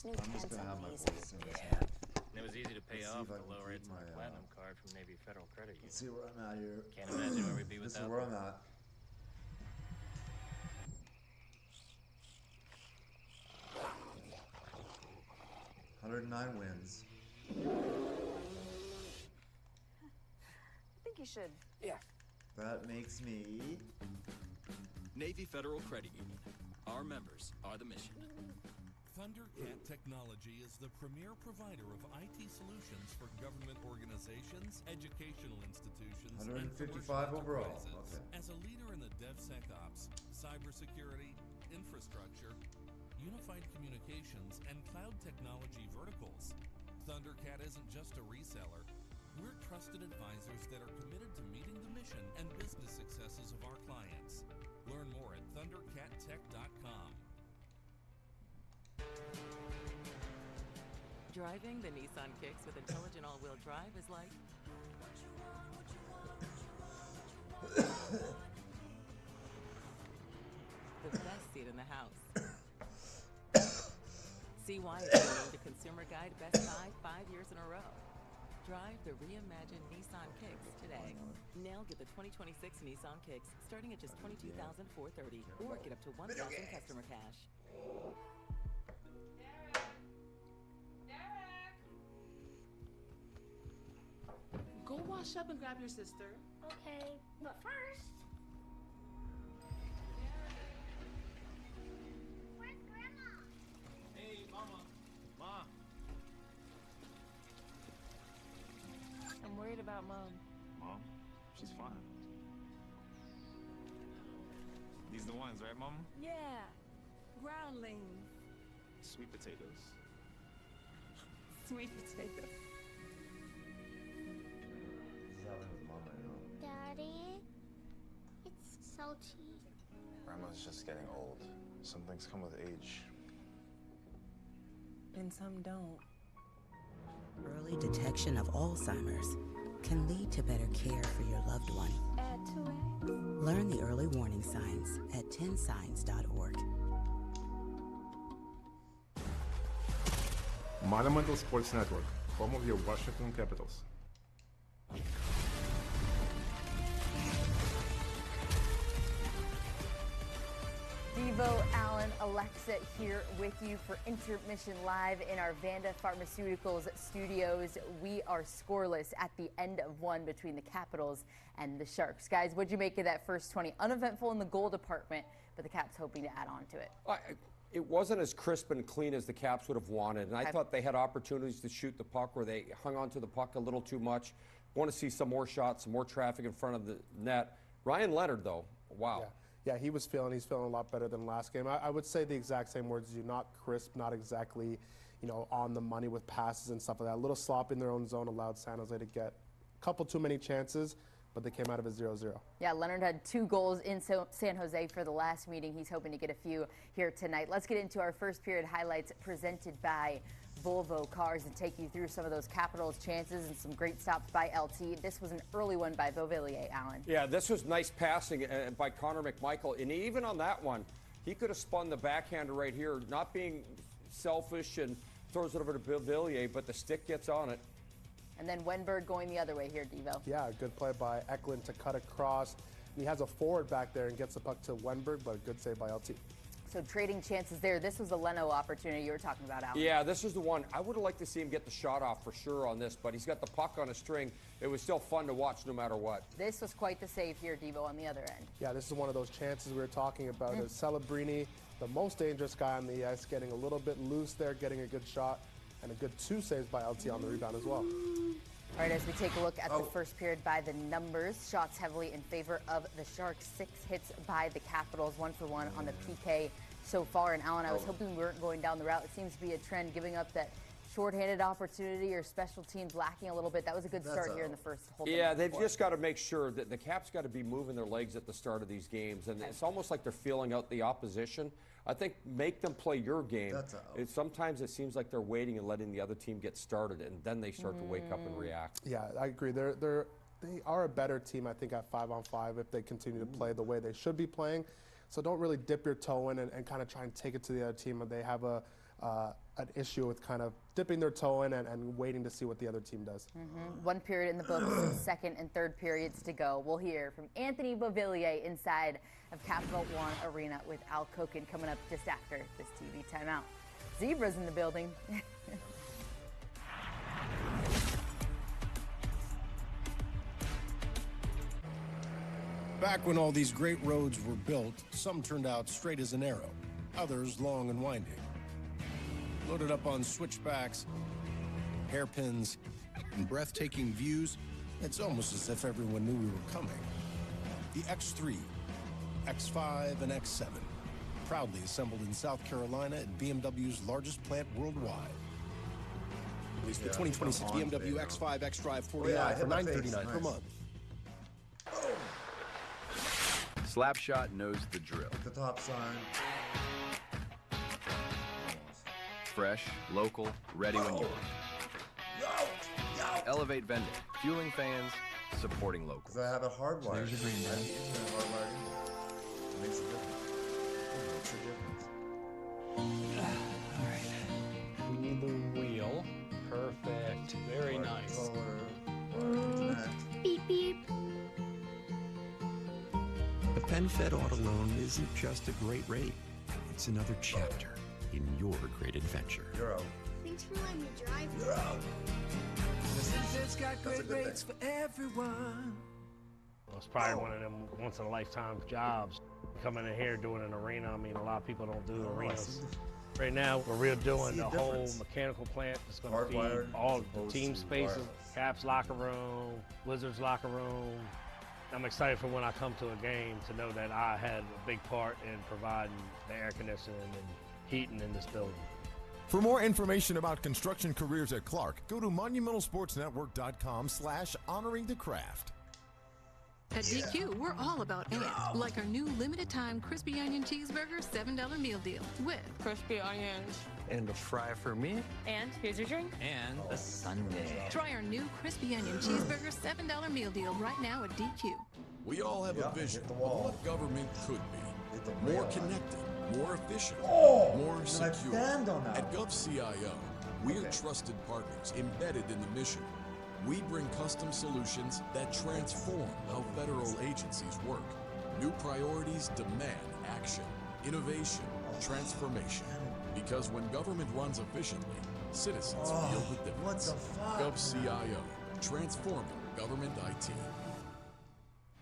Snoop I'm just and gonna have some my Visa. voice in this Yeah. one. And it was easy to pay Let's see off if I the can low keep rates on my my, Platinum card from Navy Federal Credit Union. Let's see where I'm at here. Can't imagine where we'd be This is without where them. I'm at. 109 wins. I think you should. Yeah. That makes me Navy Federal Credit Union. Our members are the mission. Thundercat Technology is the premier provider of IT solutions for government organizations, educational institutions, 155 and overall. enterprises. Okay. As a leader in the DevSecOps, cybersecurity, infrastructure, unified communications, and cloud technology verticals, Thundercat isn't just a reseller. We're trusted advisors that are committed to meeting the mission and business successes of our clients. Learn more at thundercattech.com. Driving the Nissan Kicks with intelligent all-wheel drive is like the best seat in the house. See why it's been named a Consumer Guide Best Buy 5 years in a row. Drive the reimagined Nissan Kicks today. Now get the 2026 Nissan Kicks starting at just $22,430 or get up to $1,000 customer cash. Go wash up and grab your sister. Okay, but first. Where's Grandma? Hey, Mama. Ma. I'm worried about Mom. Mom? She's fine. These the ones, right, Mama? Yeah, groundlings. Sweet potatoes. Sweet potato. This is happening with Mom right now. Daddy, it's salty. Grandma's just getting old. Some things come with age. And some don't. Early detection of Alzheimer's can lead to better care for your loved one. Add 2x. Learn the early warning signs at 10signs.org. Monumental Sports Network, home of your Washington Capitals. Devo, Alan, Alexa here with you for Intermission Live in our Vanda Pharmaceuticals studios. We are scoreless at the end of one between the Capitals and the Sharks. Guys, what'd you make of that first 20? Uneventful in the goal department, but the Caps hoping to add on to it. It wasn't as crisp and clean as the Caps would have wanted, and I thought they had opportunities to shoot the puck where they hung on to the puck a little too much. Want to see some more shots, some more traffic in front of the net. Ryan Leonard, though, wow. Yeah, he's feeling a lot better than last game. I would say the exact same words as you, not crisp, not exactly, on the money with passes and stuff like that. A little slop in their own zone allowed San Jose to get a couple too many chances, but they came out of it 0-0. Yeah, Leonard had 2 goals in San Jose for the last meeting. He's hoping to get a few here tonight. Let's get into our first period highlights presented by Volvo Cars and take you through some of those Capitals chances and some great stops by LT. This was an early one by Beauvillier, Alan. Yeah, this was nice passing by Connor McMichael, and even on that one, he could have spun the backhander right here, not being selfish and throws it over to Beauvillier, but the stick gets on it. And then Wenberg going the other way here, Devo. Yeah, good play by Eklund to cut across. He has a forward back there and gets the puck to Wenberg, but a good save by LT. So trading chances there. This was the Leno opportunity you were talking about, Alan. Yeah, this is the one. I would have liked to see him get the shot off for sure on this, but he's got the puck on a string. It was still fun to watch no matter what. This was quite the save here, Devo, on the other end. Yeah, this is one of those chances we were talking about. Celebrini, the most dangerous guy on the ice, getting a little bit loose there, getting a good shot, and a good 2 saves by LT on the rebound as well. All right, as we take a look at the first period by the numbers, shots heavily in favor of the Sharks. 6 hits by the Capitals, 1 for 1 on the PK so far. And Alan, I was hoping we weren't going down the route. It seems to be a trend, giving up that shorthanded opportunity or special teams lacking a little bit. That was a good start here in the first. Yeah, they've just got to make sure that the Caps got to be moving their legs at the start of these games. And it's almost like they're feeling out the opposition. I think make them play your game. Sometimes it seems like they're waiting and letting the other team get started, and then they start to wake up and react. Yeah, I agree. They are a better team, I think, at 5-on-5 if they continue to play the way they should be playing. So don't really dip your toe in and kind of try and take it to the other team. They have a an issue with kind of dipping their toe in and waiting to see what the other team does. One period in the books, second and third periods to go. We'll hear from Anthony Beauvillier inside of Capital One Arena with Al Koken coming up just after this TV timeout. Zebras in the building. Back when all these great roads were built, some turned out straight as an arrow, others long and winding. Loaded up on switchbacks, hairpins, and breathtaking views, it's almost as if everyone knew we were coming. The X3, X5, and X7, proudly assembled in South Carolina at BMW's largest plant worldwide. Release the 2026 BMW X5 xDrive 40i for $939 per month. Slapshot knows the drill. The top sign. Fresh, local, ready when you are. Elevate vending, fueling fans, supporting local. Because I have it hardwired. There's your green I have bag. the internet hardwired in. It makes a difference. It makes a difference. All right. We need the wheel. Perfect. Very nice. Beep beep. A PenFed auto loan isn't just a great rate. It's another chapter in your great adventure. You're out. Thanks for letting me drive. You're out. It's got great rates for everyone. It's probably one of them once-in-a-lifetime jobs. Coming in here doing an arena, I mean, a lot of people don't do arenas. Right now, we're doing the whole mechanical plant that's going to feed all the team spaces, Caps locker room, Wizards locker room. I'm excited for when I come to a game to know that I had a big part in providing the air conditioning and heating in this building. For more information about construction careers at Clark, go to monumentalsportsnetwork.com/honoringthecraft. At DQ, we're all about and, like our new limited-time crispy onion cheeseburger $7 meal deal with crispy onions. And a fry for me. And here's your drink. And a sundae. Try our new crispy onion cheeseburger $7 meal deal right now at DQ. We all have a vision of what government could be. More connected, more efficient, more secure. At GovCIO, we're trusted partners embedded in the mission. We bring custom solutions that transform how federal agencies work. New priorities demand action, innovation, transformation. Because when government runs efficiently, citizens feel the difference. GovCIO, transforming government IT.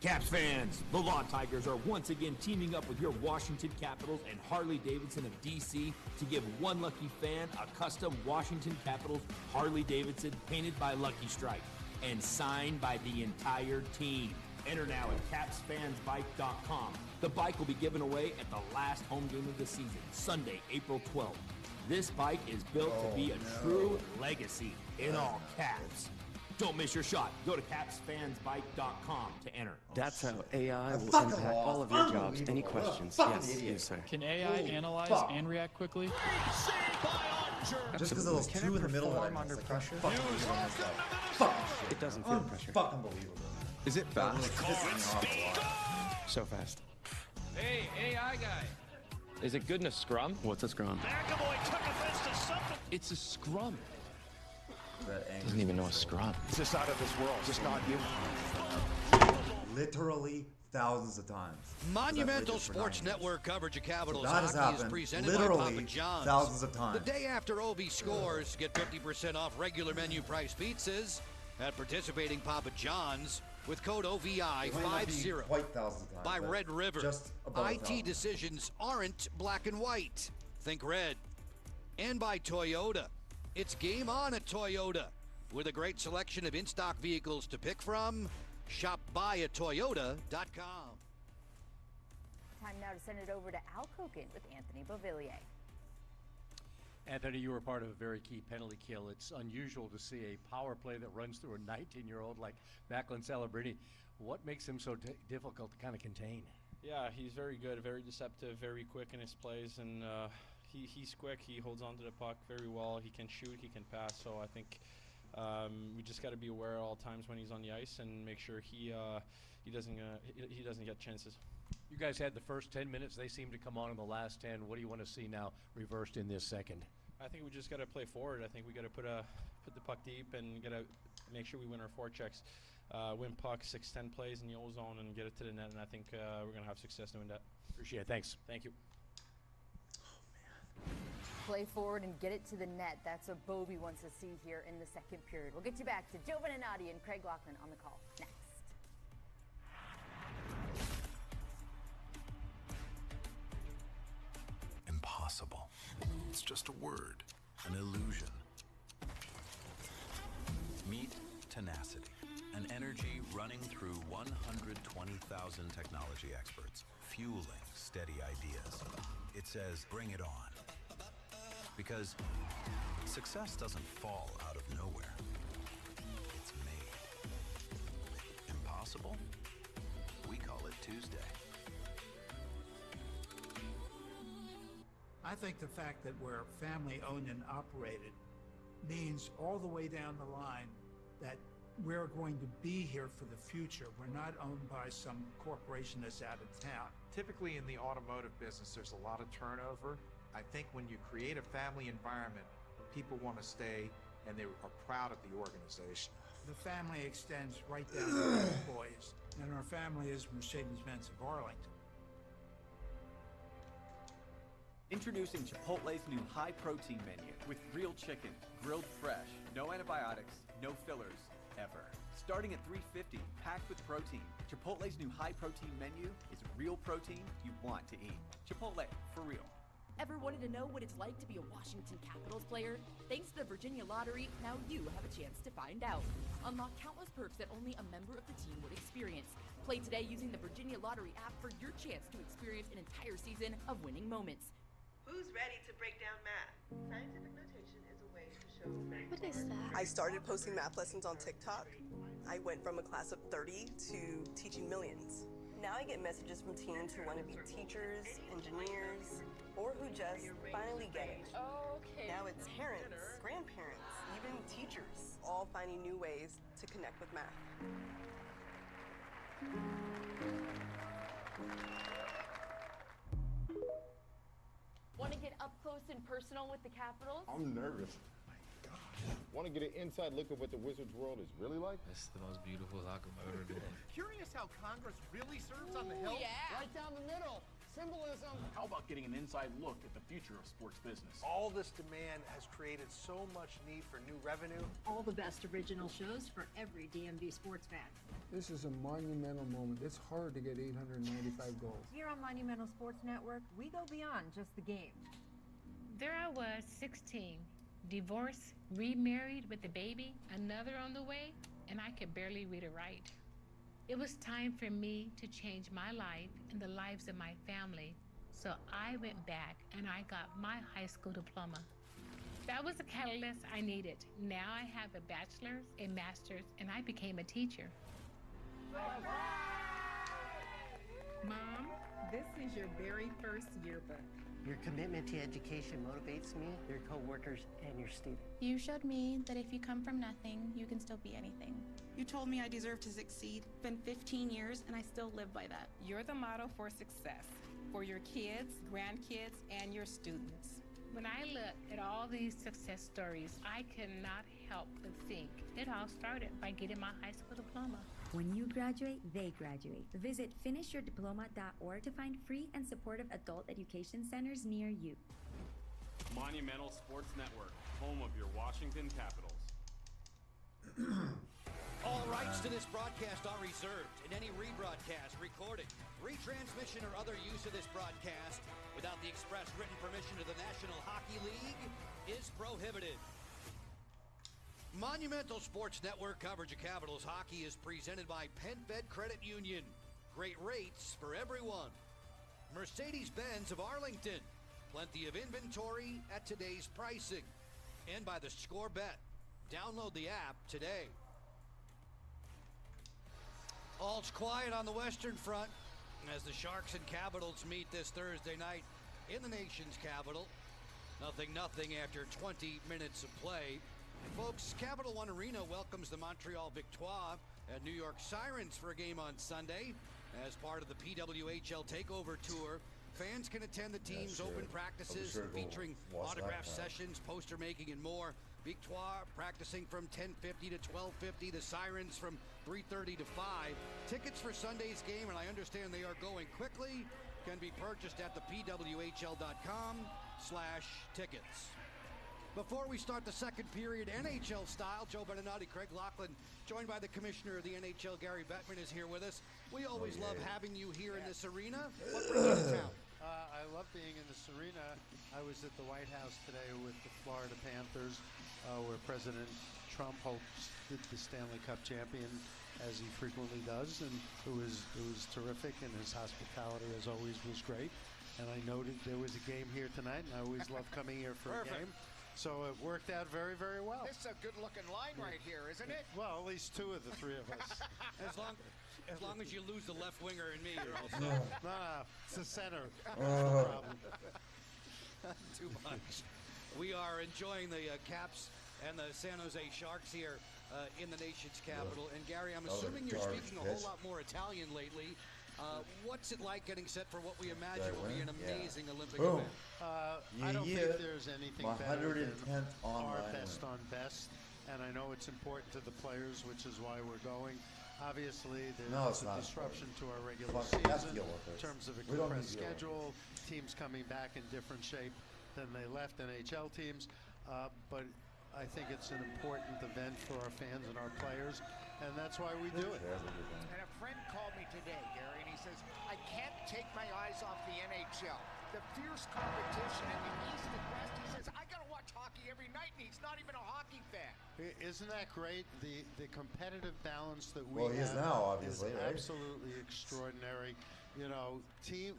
Caps fans, the Law Tigers are once again teaming up with your Washington Capitals and Harley-Davidson of DC to give one lucky fan a custom Washington Capitals Harley-Davidson painted by Lucky Strike and signed by the entire team. Enter now at CapsFansBike.com. The bike will be given away at the last home game of the season, Sunday, April 12th. This bike is built to be a true legacy in all caps. Don't miss your shot. Go to CapsFansBike.com to enter. That's how AI will impact all of your jobs. Any questions? Yes, you, sir. Can AI analyze and react quickly? Just because of those two in the middle that I missed. Like, It doesn't feel pressure. Fucking believable. Is it That was fast? pissing me off a lot. So fast. Hey, AI guy. Is it good in a scrum? What's a scrum? It's a scrum. Doesn't even know a scrum. It's just out of this world, just not you. Literally thousands of times. Monumental Sports Network coverage of Capitals So that has hockey is happened presented literally by Papa John's. thousands of times. The day after OB scores, get 50% off regular menu price pizzas at participating Papa John's with code OVI50 quite thousands of times, by but Red River. just above IT 1,000. decisions aren't black and white. Think red. And by Toyota. It's game on at Toyota. With a great selection of in-stock vehicles to pick from, shop by at Toyota.com. Time now to send it over to Al Koken with Anthony Beauvillier. Anthony, you were part of a very key penalty kill. It's unusual to see a power play that runs through a 19-year-old like Macklin Celebrini. What makes him so difficult to kind of contain? Yeah, he's very good, very deceptive, very quick in his plays, and he's quick. He holds on to the puck very well. He can shoot, he can pass, so I think we just got to be aware at all times when he's on the ice and make sure he doesn't get chances. You guys had the first 10 minutes. They seem to come on in the last 10. What do you want to see now reversed in this second? I think we just got to play forward. I think we got to put the puck deep and got to make sure we win our forechecks, win pucks, 6-10 plays in the old zone, and get it to the net. And I think we're going to have success doing that. Appreciate it. Thanks. Thank you. Play forward and get it to the net. That's what Bobby wants to see here in the second period. We'll get you back to Joe Beninati and Craig Laughlin on the call next. Impossible. It's just a word, an illusion. Meet tenacity, an energy running through 120,000 technology experts, fueling steady ideas. It says, bring it on. Because success doesn't fall out of nowhere. It's made. Impossible? We call it Tuesday. I think the fact that we're family owned and operated means all the way down the line that we're going to be here for the future. We're not owned by some corporation that's out of town. Typically in the automotive business, there's a lot of turnover. I think when you create a family environment, people want to stay and they are proud of the organization. The family extends right down to the employees, and our family is Mercedes-Benz of Arlington. Introducing Chipotle's new high-protein menu with real chicken, grilled fresh, no antibiotics, no fillers, ever. Starting at $3.50, packed with protein, Chipotle's new high-protein menu is real protein you want to eat. Chipotle, for real. Ever wanted to know what it's like to be a Washington Capitals player? Thanks to the Virginia Lottery, now you have a chance to find out. Unlock countless perks that only a member of the team would experience. Play today using the Virginia Lottery app for your chance to experience an entire season of winning moments. Who's ready to break down math? Scientific notation is a way to show math. What is that? I started posting math lessons on TikTok. I went from a class of 30 to teaching millions. Now I get messages from teens who want to be teachers, engineers, or who just finally get it. Okay. Now it's parents, grandparents, even teachers, all finding new ways to connect with math. Want to get up close and personal with the Capitals? I'm nervous. Want to get an inside look at what the Wizards world is really like? It's the most beautiful soccer I've ever been. Curious how Congress really serves on the Hill? Yeah. Right down the middle. Symbolism. How about getting an inside look at the future of sports business? All this demand has created so much need for new revenue. All the best original shows for every DMV sports fan. This is a monumental moment. It's hard to get 895 goals. Here on Monumental Sports Network, we go beyond just the game. There I was, 16, divorced, remarried with a baby, another on the way, and I could barely read or write. It was time for me to change my life and the lives of my family, so I went back and I got my high school diploma. That was the catalyst I needed. Now I have a bachelor's, a master's, and I became a teacher. Mom, this is your very first yearbook. Your commitment to education motivates me, your coworkers, and your students. You showed me that if you come from nothing, you can still be anything. You told me I deserve to succeed. It's been 15 years, and I still live by that. You're the model for success for your kids, grandkids, and your students. When I look at all these success stories, I cannot help but think it all started by getting my high school diploma. When you graduate, they graduate. Visit finishyourdiploma.org to find free and supportive adult education centers near you. Monumental Sports Network, home of your Washington Capitals. All rights to this broadcast are reserved, and any rebroadcast, recording, retransmission, or other use of this broadcast without the express written permission of the National Hockey League is prohibited. Monumental Sports Network coverage of Capitals hockey is presented by PenFed Credit Union. Great rates for everyone. Mercedes-Benz of Arlington. Plenty of inventory at today's pricing. And by the Score Bet. Download the app today. All's quiet on the Western Front as the Sharks and Capitals meet this Thursday night in the nation's capital. 0-0 after 20 minutes of play. Folks, Capital One Arena welcomes the Montreal Victoire and New York Sirens for a game on Sunday as part of the PWHL Takeover Tour. Fans can attend the team's sure. open I'll be practices sure to go featuring watch that autograph part. sessions, poster making, and more. Victoire practicing from 10:50 to 12:50. The Sirens from 3:30 to 5. Tickets for Sunday's game, and I understand they are going quickly, can be purchased at the pwhl.com/tickets. Before we start the second period, NHL style, Joe Beninati, Craig Laughlin, joined by the commissioner of the NHL, Gary Bettman, is here with us. We always love having you here in this arena. What brings you to town? I love being in this arena. I was at the White House today with the Florida Panthers, where President Trump hosted the Stanley Cup champion, as he frequently does, and it was terrific, and his hospitality, as always, was great. And I noted there was a game here tonight, and I always love coming here for a game. So it worked out very, very well. This is a good-looking line right here, isn't it? Well, at least two of the three of us. As long as you lose the left winger and me, you're all set. No, it's the center. That's the problem. Too much. We are enjoying the Caps and the San Jose Sharks here in the nation's capital. And Gary, I'm assuming you're speaking a whole lot more Italian lately. What's it like getting set for what we imagine will be an amazing Olympic event? I don't think there's anything better than 110th our online best on best. And I know it's important to the players, which is why we're going. Obviously, there's a disruption to our regular season in terms of a compressed schedule, teams coming back in different shape than they left, NHL teams. But I think it's an important event for our fans and our players, and that's why we do it. And a friend called me today, Gary, and he says, I can't take my eyes off the NHL. The fierce competition in the East and West. He says, I got to watch hockey every night, and he's not even a hockey fan. Isn't that great? The competitive balance that we Well, he is have now, obviously, is right? absolutely extraordinary. You know,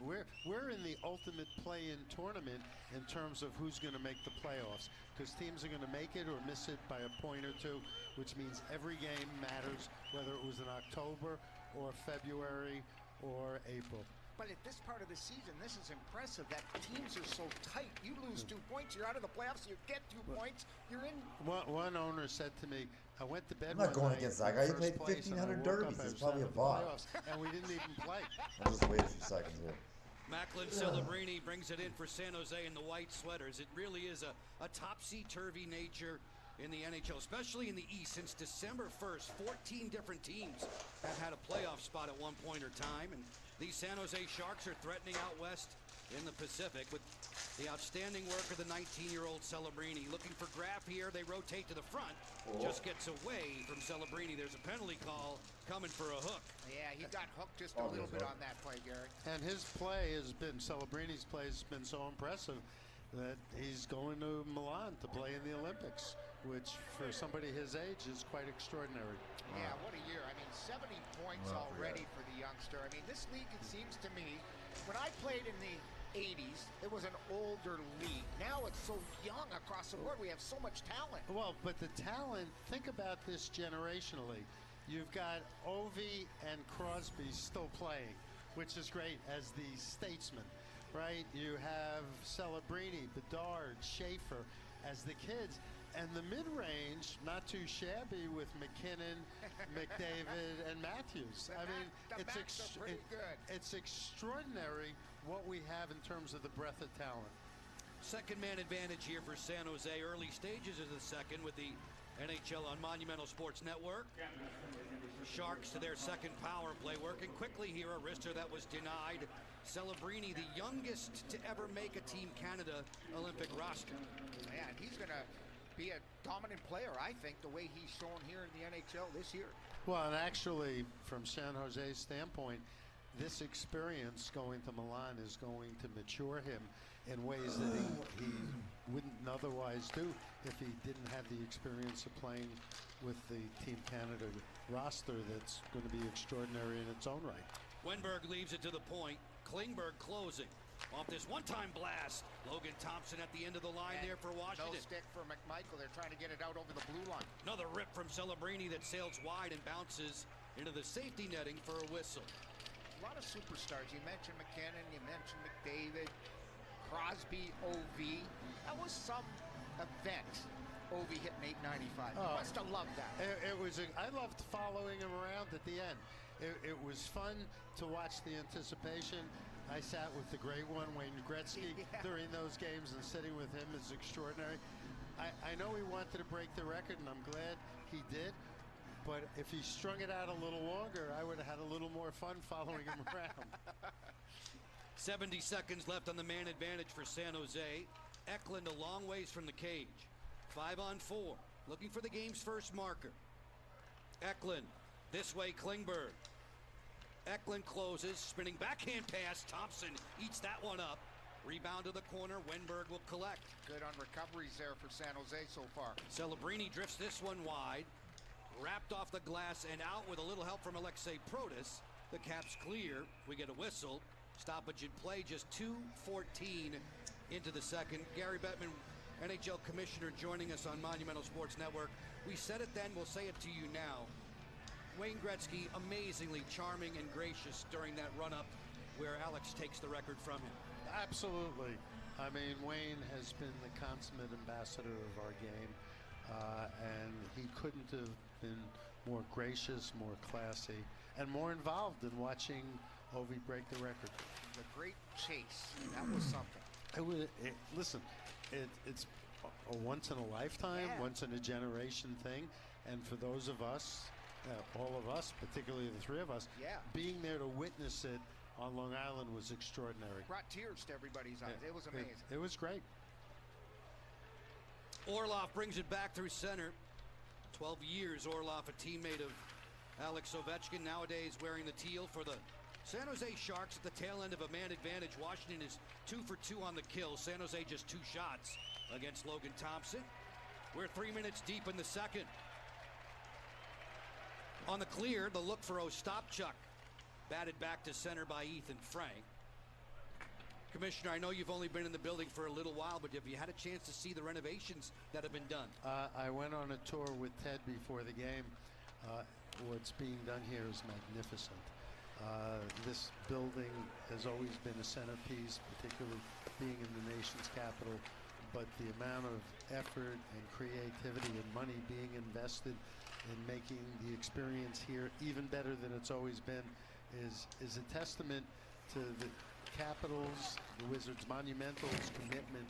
we're in the ultimate play-in tournament in terms of who's going to make the playoffs, because teams are going to make it or miss it by a point or two, which means every game matters, whether it was in October or February or April. But at this part of the season, this is impressive that teams are so tight. You lose 2 points, you're out of the playoffs. You get 2 points, you're in. One owner said to me, I went to bed I'm not going night against that guy. He in played first place, and I 1,500 woke up, derbies. I He's was probably out a of the bot. playoffs, and we didn't even play. I'll just wait a few seconds here. Macklin Celebrini brings it in for San Jose in the white sweaters. It really is a topsy-turvy nature in the NHL, especially in the East. Since December 1st, 14 different teams have had a playoff spot at one point or time, and these San Jose Sharks are threatening out west in the Pacific with the outstanding work of the 19-year-old Celebrini. Looking for Graff here. They rotate to the front. Just gets away from Celebrini. There's a penalty call coming for a hook. Yeah, he got hooked just a little bit on that play, Gary. And his play has been, Celebrini's play has been so impressive that he's going to Milan to play in the Olympics, which for somebody his age is quite extraordinary. Yeah, what a year. I mean, 70 points already for the youngster. I mean, this league, it seems to me, when I played in the 80s, it was an older league. Now it's so young across the board. We have so much talent. Well, but the talent, think about this generationally. You've got Ovi and Crosby still playing, which is great as the statesman, right? You have Celebrini, Bedard, Schaefer as the kids. And the mid-range, not too shabby with McKinnon, McDavid, and Matthews. I mean, it's extraordinary what we have in terms of the breadth of talent. Second man advantage here for San Jose. Early stages of the second with the NHL on Monumental Sports Network. Sharks to their second power play, working quickly here. A wrister that was denied. Celebrini, the youngest to ever make a Team Canada Olympic roster. Yeah, and he's going to be a dominant player, I think, the way he's shown here in the NHL this year. Well, and actually, from San Jose's standpoint, this experience going to Milan is going to mature him in ways that he wouldn't otherwise do if he didn't have the experience of playing with the Team Canada roster that's going to be extraordinary in its own right. Wenberg leaves it to the point. Klingberg closing. Off this one-time blast. Logan Thompson at the end of the line there for Washington. No stick for McMichael. They're trying to get it out over the blue line. Another rip from Celebrini that sails wide and bounces into the safety netting for a whistle. A lot of superstars. You mentioned McKinnon. You mentioned McDavid. Crosby, OV. That was some event. OV hitting 895. You must have loved that. It was. I loved following him around at the end. it was fun to watch the anticipation. I sat with the great one, Wayne Gretzky, during those games, and sitting with him is extraordinary. I know he wanted to break the record, and I'm glad he did. But if he strung it out a little longer, I would have had a little more fun following him around. 70 seconds left on the man advantage for San Jose. Eklund a long ways from the cage. 5-on-4, looking for the game's first marker. Eklund, this way Klingberg. Eklund closes, spinning backhand pass. Thompson eats that one up. Rebound to the corner, Wenberg will collect. Good on recoveries there for San Jose so far. Celebrini drifts this one wide. Wrapped off the glass and out with a little help from Alexei Protas. The Caps clear. We get a whistle. Stoppage in play, just 2:14 into the second. Gary Bettman, NHL Commissioner, joining us on Monumental Sports Network. We said it then, we'll say it to you now. Wayne Gretzky, amazingly charming and gracious during that run-up where Alex takes the record from him. Absolutely. I mean, Wayne has been the consummate ambassador of our game, and he couldn't have been more gracious, more classy, and more involved in watching Ovi break the record. The great chase, that was something. Listen, it's a once in a lifetime, once in a generation thing, and for those of us, all of us, particularly the three of us, being there to witness it on Long Island was extraordinary. Brought tears to everybody's eyes. It was amazing. It was great. Orlov brings it back through center. 12 years, Orlov, a teammate of Alex Ovechkin, nowadays wearing the teal for the San Jose Sharks at the tail end of a man advantage. Washington is 2 for 2 on the kill. San Jose just 2 shots against Logan Thompson. We're 3 minutes deep in the second. On the clear, the look for Ostapchuk. Batted back to center by Ethan Frank. Commissioner, I know you've only been in the building for a little while, but have you had a chance to see the renovations that have been done? I went on a tour with Ted before the game. What's being done here is magnificent. This building has always been a centerpiece, particularly being in the nation's capital, but the amount of effort and creativity and money being invested in making the experience here even better than it's always been is a testament to the Capitals, the Wizards' Monumental's commitment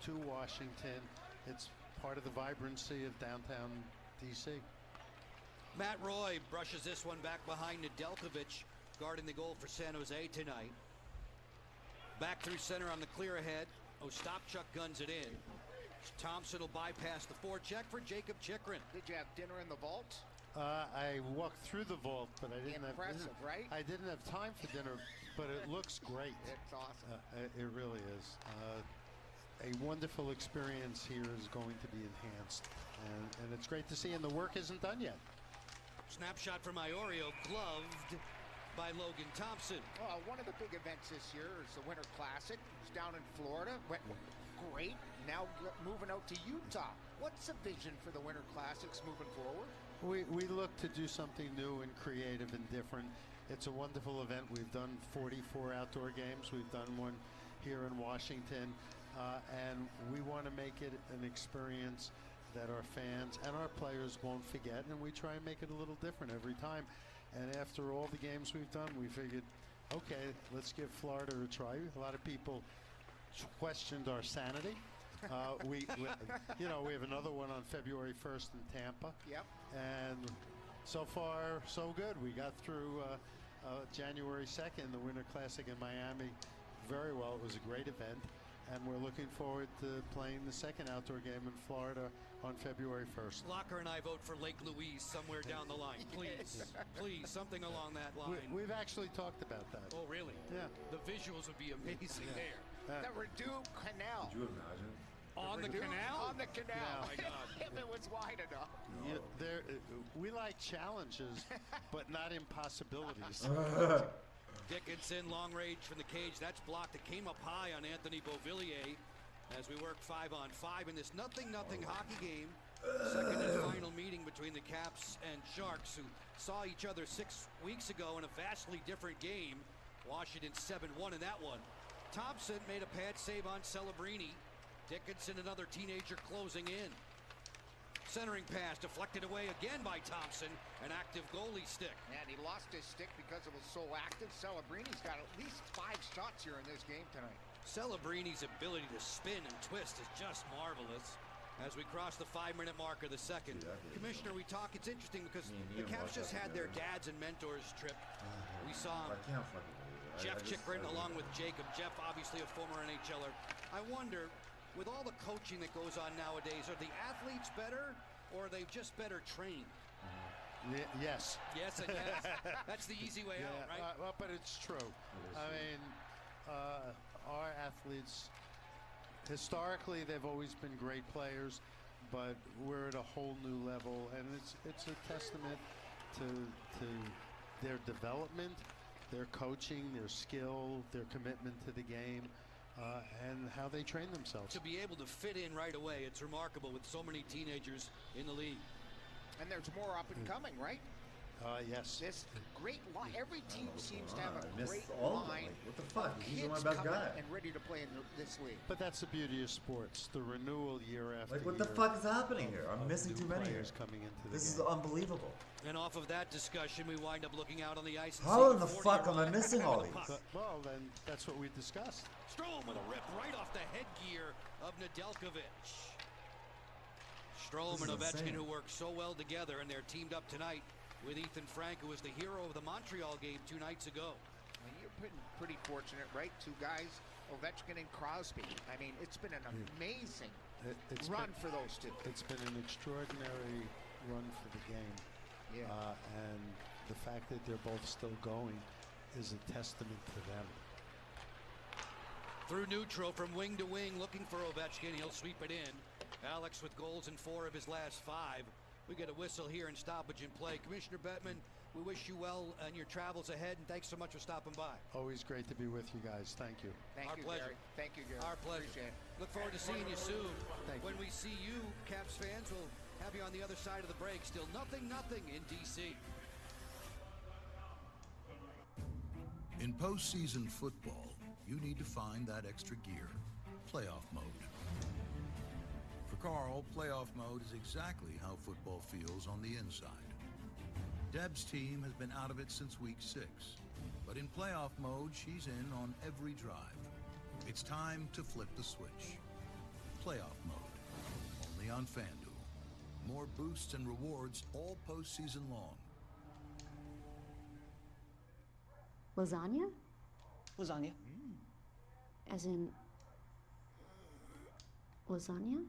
to Washington. It's part of the vibrancy of downtown D.C. Matt Roy brushes this one back behind Nedeljkovic, guarding the goal for San Jose tonight. Back through center on the clear ahead. Ostapchuk guns it in. Thompson will bypass the forecheck for Jacob Chikrin. Did you have dinner in the vault? I walked through the vault, but I didn't Impressive, right? I didn't have time for dinner, but it looks great. It's awesome. It really is. A wonderful experience here is going to be enhanced, and it's great to see, and the work isn't done yet. Snapshot from Iorio, gloved by Logan Thompson. Well, one of the big events this year is the Winter Classic. It's down in Florida. Went great. Now moving out to Utah. What's the vision for the Winter Classics moving forward? We look to do something new and creative and different. It's a wonderful event. We've done 44 outdoor games. We've done one here in Washington, and we want to make it an experience that our fans and our players won't forget, and we try and make it a little different every time. And after all the games we've done, we figured, okay, let's give Florida a try. A lot of people questioned our sanity. We have another one on February 1st in Tampa. Yep. And so far, so good. We got through January 2nd, the Winter Classic in Miami, very well. It was a great event, and we're looking forward to playing the second outdoor game in Florida on February 1st. Locker and I vote for Lake Louise somewhere down the line. Please, please, something along that line. We've actually talked about that. Oh, really? Yeah. The visuals would be amazing there. The Redoux Canal. Could you imagine? On the canal? On the canal. Oh, my God. If it was wide enough. No. We like challenges, but not impossibilities. Dickinson, long range from the cage. That's blocked. It came up high on Anthony Beauvillier as we work 5-on-5 in this 0-0 hockey game. Second and final meeting between the Caps and Sharks, who saw each other 6 weeks ago in a vastly different game. Washington 7-1 in that one. Thompson made a pad save on Celebrini. Dickinson, another teenager, closing in. Centering pass deflected away again by Thompson. An active goalie stick. And he lost his stick because it was so active. Celebrini's got at least 5 shots here in this game tonight. Celebrini's ability to spin and twist is just marvelous. As we cross the 5-minute mark of the second. Commissioner, we talk, it's interesting because the Caps just had their dads and mentors trip. We saw Jeff Chikrin along with Jacob. Jeff, obviously a former NHLer. I wonder, with all the coaching that goes on nowadays, are the athletes better or are they just better trained? Yes. Yes and yes. That's the easy way out, right? Well, but it's true. I mean, our athletes, historically, they've always been great players, but we're at a whole new level, and it's a testament to their development, their coaching, their skill, their commitment to the game, and how they train themselves. To be able to fit in right away, it's remarkable with so many teenagers in the league. And there's more up and coming, right? Yes. This great line. Every team seems to have a great all line. What the fuck? He's Kids my best coming guy. and ready to play in this league. But that's the beauty of sports, the renewal year after Like, what year. the fuck is happening here? I'm missing too many here. Coming into the This game. is unbelievable. And off of that discussion, we wind up looking out on the ice. How in the fuck am I missing all these? Well, then that's what we discussed. Strome with a rip right off the headgear of Nedeljkovic. Strome and Ovechkin, who work so well together, and they're teamed up tonight with Ethan Frank, who was the hero of the Montreal game 2 nights ago. Well, you're pretty fortunate, right? 2 guys, Ovechkin and Crosby. I mean, it's been an amazing run for those 2. It's been an extraordinary run for the game. Yeah. And the fact that they're both still going is a testament to them. Through neutral from wing to wing, looking for Ovechkin. He'll sweep it in. Alex with goals in 4 of his last 5. We get a whistle here in stoppage and play. Commissioner Bettman, we wish you well in your travels ahead, and thanks so much for stopping by. Always great to be with you guys. Thank you. Thank you, pleasure. Gary. Thank you, Gary. Our pleasure. Appreciate it. Look forward to seeing you soon. Thank when we see you, Caps fans, we'll have you on the other side of the break. Still nothing in D.C. In postseason football, you need to find that extra gear, playoff mode. For Carl, playoff mode is exactly how football feels on the inside. Deb's team has been out of it since week 6, but in playoff mode, she's in on every drive. It's time to flip the switch. Playoff mode, only on FanDuel. More boosts and rewards all postseason long. Lasagna? Lasagna. As in lasagna?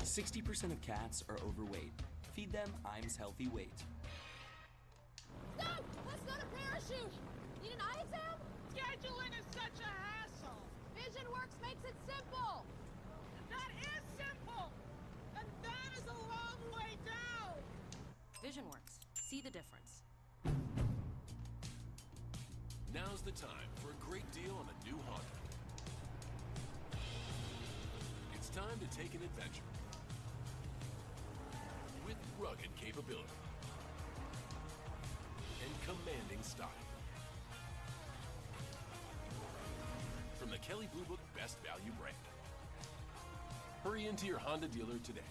60% of cats are overweight. Feed them Iams Healthy Weight. Stop! That's not a parachute! Need an eye exam? Scheduling is such a hassle. VisionWorks makes it simple! That is simple! And that is a long way down! VisionWorks. See the difference. Now's the time for a great deal on the new Honda. It's time to take an adventure with rugged capability and commanding style. From the Kelley Blue Book Best Value brand. Hurry into your Honda dealer today.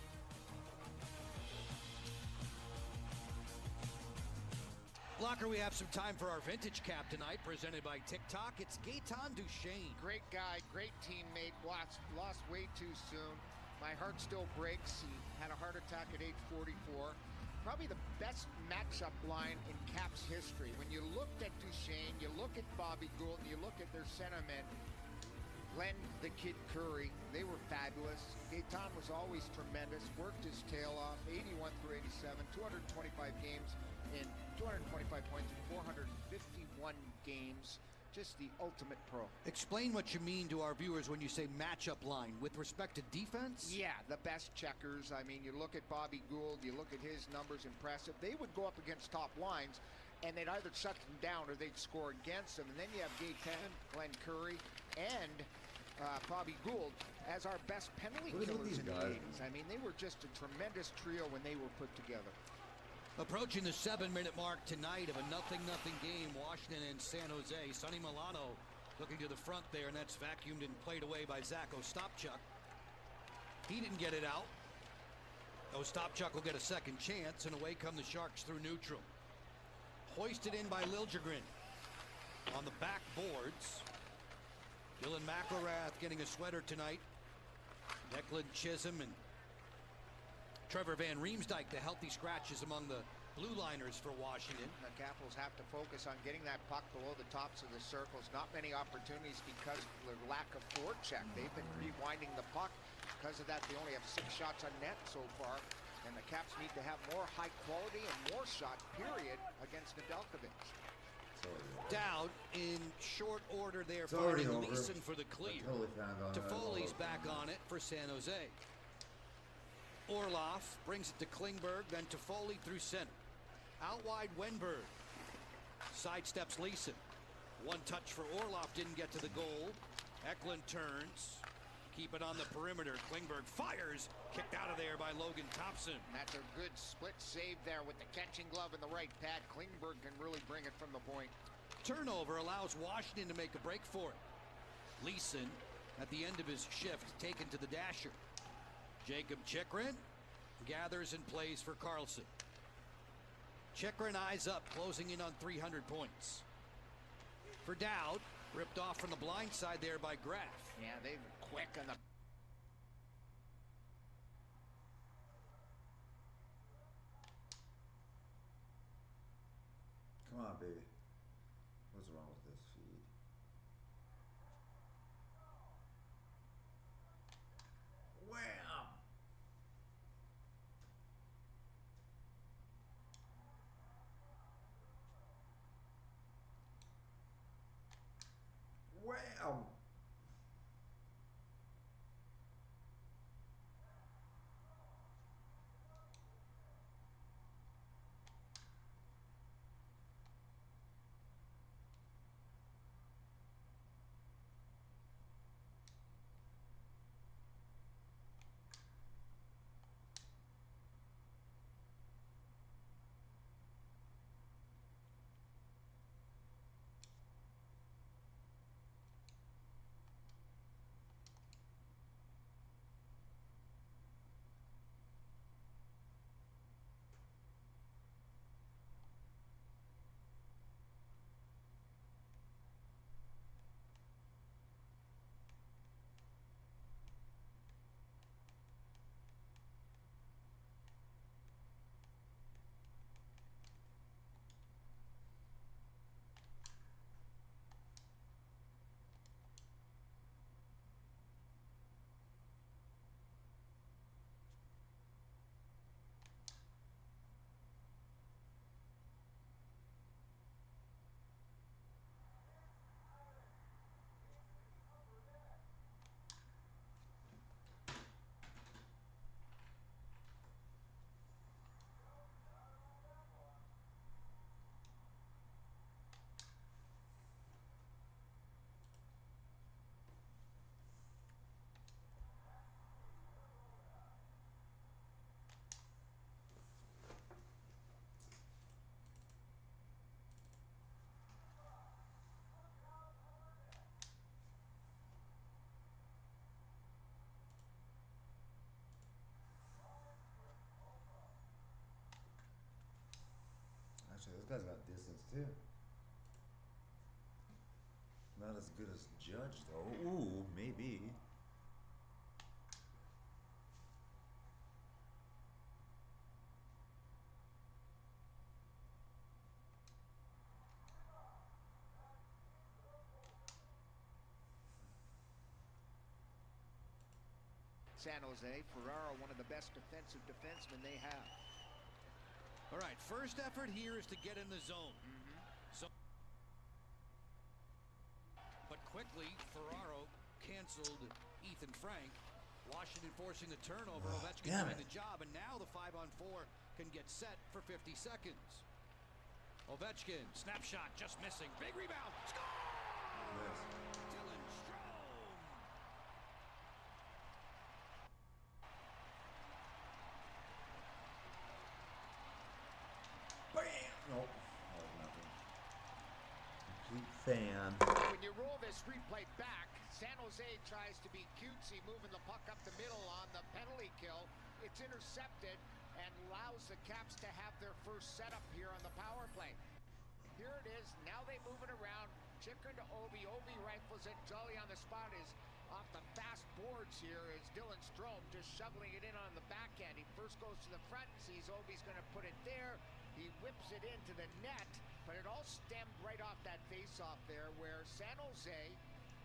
Blocker, we have some time for our vintage cap tonight, presented by TikTok. It's Gaetan Duchesne. Great guy, great teammate, lost way too soon. My heart still breaks. He had a heart attack at age 44. Probably the best matchup line in Caps history. When you looked at Duchesne, you look at Bobby Gould, and you look at their centerman, Glenn the Kid Curry, they were fabulous. Gaetan was always tremendous, worked his tail off, 81 through 87, 225 games in 225 points in 451 games. Just the ultimate pro. Explain what you mean to our viewers when you say matchup line with respect to defense. Yeah, the best checkers. I mean, you look at Bobby Gould, you look at his numbers, impressive. They would go up against top lines, and they'd either shut them down or they'd score against them. And then you have Gaetan, Glenn Curry, and Bobby Gould as our best penalty killers in the 80s. I mean, they were just a tremendous trio when they were put together. Approaching the 7-minute mark tonight of a 0-0 game, Washington and San Jose. Sonny Milano looking to the front there, and that's vacuumed and played away by Zach Ostapchuk. He didn't get it out. Ostapchuk will get a second chance, and away come the Sharks through neutral. Hoisted in by Liljegren. On the backboards, Dylan McElrath getting a sweater tonight. Declan Chisholm and Trevor Van Riemsdyk, the healthy scratches among the blue liners for Washington. The Capitals have to focus on getting that puck below the tops of the circles. Not many opportunities because of their lack of forecheck. They've been rewinding the puck. Because of that, they only have 6 shots on net so far. And the Caps need to have more high quality and more shots, period, against Nedeljkovic. Dowd in short order there, It's already finding over. Leeson for the clear. Totally found on Toffoli's back on it for San Jose. Orlov brings it to Klingberg, then Toffoli through center. Out wide, Wenberg sidesteps Leeson. One touch for Orlov, didn't get to the goal. Eklund turns. Keep it on the perimeter. Klingberg fires. Kicked out of there by Logan Thompson. That's a good split save there with the catching glove in the right pad. Klingberg can really bring it from the point. Turnover allows Washington to make a break for it. Leeson, at the end of his shift, taken to the dasher. Jacob Chychrun gathers and plays for Carlson. Chychrun eyes up, closing in on 300 points. For Dowd, ripped off from the blind side there by Graf. Yeah, they've quick on the... Come on, baby. What's wrong with this feed? Wham! Wham! Actually, this guy's got distance too. Not as good as Judge though. Ooh, maybe. San Jose, Ferraro, one of the best defensive defensemen they have. All right, first effort here is to get in the zone. But quickly, Ferraro canceled Ethan Frank. Washington forcing the turnover. Ovechkin doing the job, and now the 5-on-4 can get set for 50 seconds. Ovechkin, snapshot, just missing. Big rebound. Score! Yes. Dylan Strome. Bam! Nope. That was nothing. Complete fan. When you roll this replay back, San Jose tries to be cutesy, moving the puck up the middle on the penalty kill. It's intercepted and allows the Caps to have their first setup here on the power play. Here it is. Now they move it around. Chicken to Ovi. Ovi rifles it. Jolly on the spot is off the fast boards here is Dylan Strome just shoveling it in on the backhand. He first goes to the front, sees Ovi's going to put it there. He whips it into the net, but it all stemmed right off that face-off there where San Jose